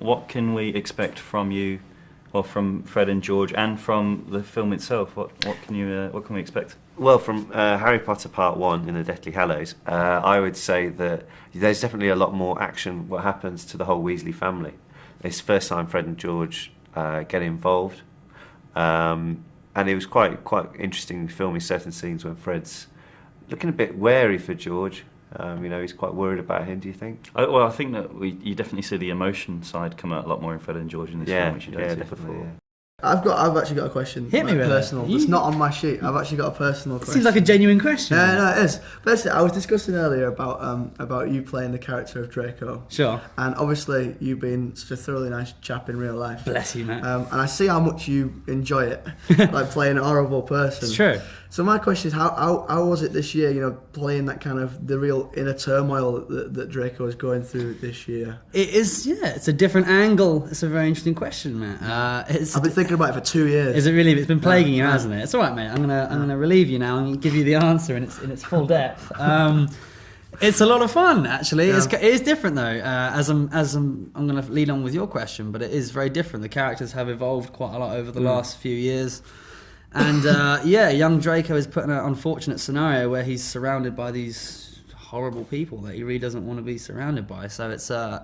what can we expect from you, or from Fred and George, and from the film itself? What can we expect? Well, from Harry Potter Part 1 in the Deathly Hallows, I would say that there's definitely a lot more action what happens to the whole Weasley family. It's the first time Fred and George get involved. And it was quite interesting filming certain scenes when Fred's looking a bit wary for George. He's quite worried about him, do you think? Well, I think that you definitely see the emotion side come out a lot more in Fred and George in this film, which you don't see before. Yeah. I've actually got a question. Hit me with personal. It's not on my sheet. I've actually got a personal question. Seems like a genuine question. Yeah, no, it is. Basically, I was discussing earlier about you playing the character of Draco. Sure. And obviously, you being such a thoroughly nice chap in real life. Bless you, mate. And I see how much you enjoy it, like playing a horrible person. It's true. So my question is, how was it this year? Playing that kind of the real inner turmoil that Draco is going through this year. It is, yeah. It's a different angle. It's a very interesting question, mate. I've been thinking about it for 2 years. Is it really? It's been plaguing you, hasn't it? It's all right, mate. I'm gonna relieve you now and give you the answer in its full depth. It's a lot of fun, actually. Yeah. It is different though. I'm going to lead on with your question, but it is very different. The characters have evolved quite a lot over the last few years. And young Draco is put in an unfortunate scenario where he's surrounded by these horrible people that he really doesn't want to be surrounded by. So it's I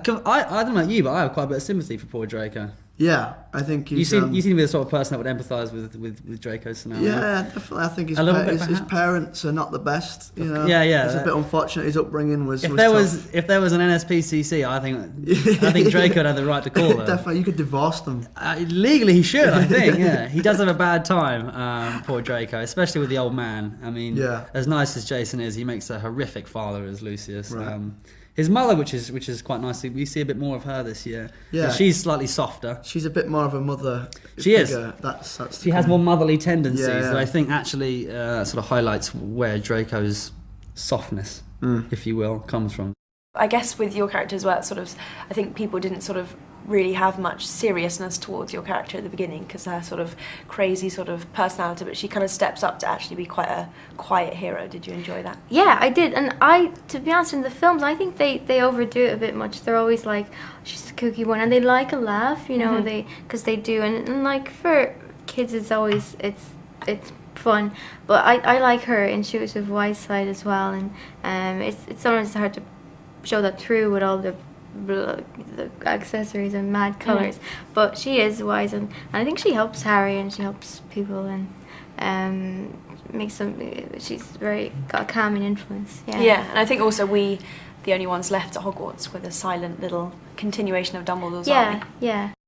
don't know about you, but I have quite a bit of sympathy for poor Draco. Yeah, I think you seem to be the sort of person that would empathise with Draco's scenario. Yeah, definitely. I think his parents are not the best. Yeah. It's a bit unfortunate. His upbringing was. If there was an NSPCC, I think Draco would have the right to call them. Definitely, you could divorce them. Legally, he should. I think. Yeah, he does have a bad time, poor Draco, especially with the old man. I mean, as nice as Jason is, he makes a horrific father as Lucius. Right. His mother, which is quite nice, we see a bit more of her this year. Yeah, she's slightly softer. She's a bit more of a mother. She figure. Is. She has more motherly tendencies that I think actually sort of highlights where Draco's softness, if you will, comes from. I guess with your character as well, I think people didn't sort of really have much seriousness towards your character at the beginning because her sort of crazy sort of personality, but she kind of steps up to actually be quite a quiet hero. Did you enjoy that? Yeah, I did, and to be honest, in the films, I think they overdo it a bit much. They're always like, she's the kooky one, and they like a laugh, because they do, and like for kids, it's always it's fun. But I like her intuitive wise side as well, and it's sometimes hard to show that through with all the accessories and mad colours, but she is wise, and I think she helps Harry and she helps people, and makes them. She's got a calming influence. Yeah, and I think also we, the only ones left at Hogwarts with a silent little continuation of Dumbledore's army. Yeah.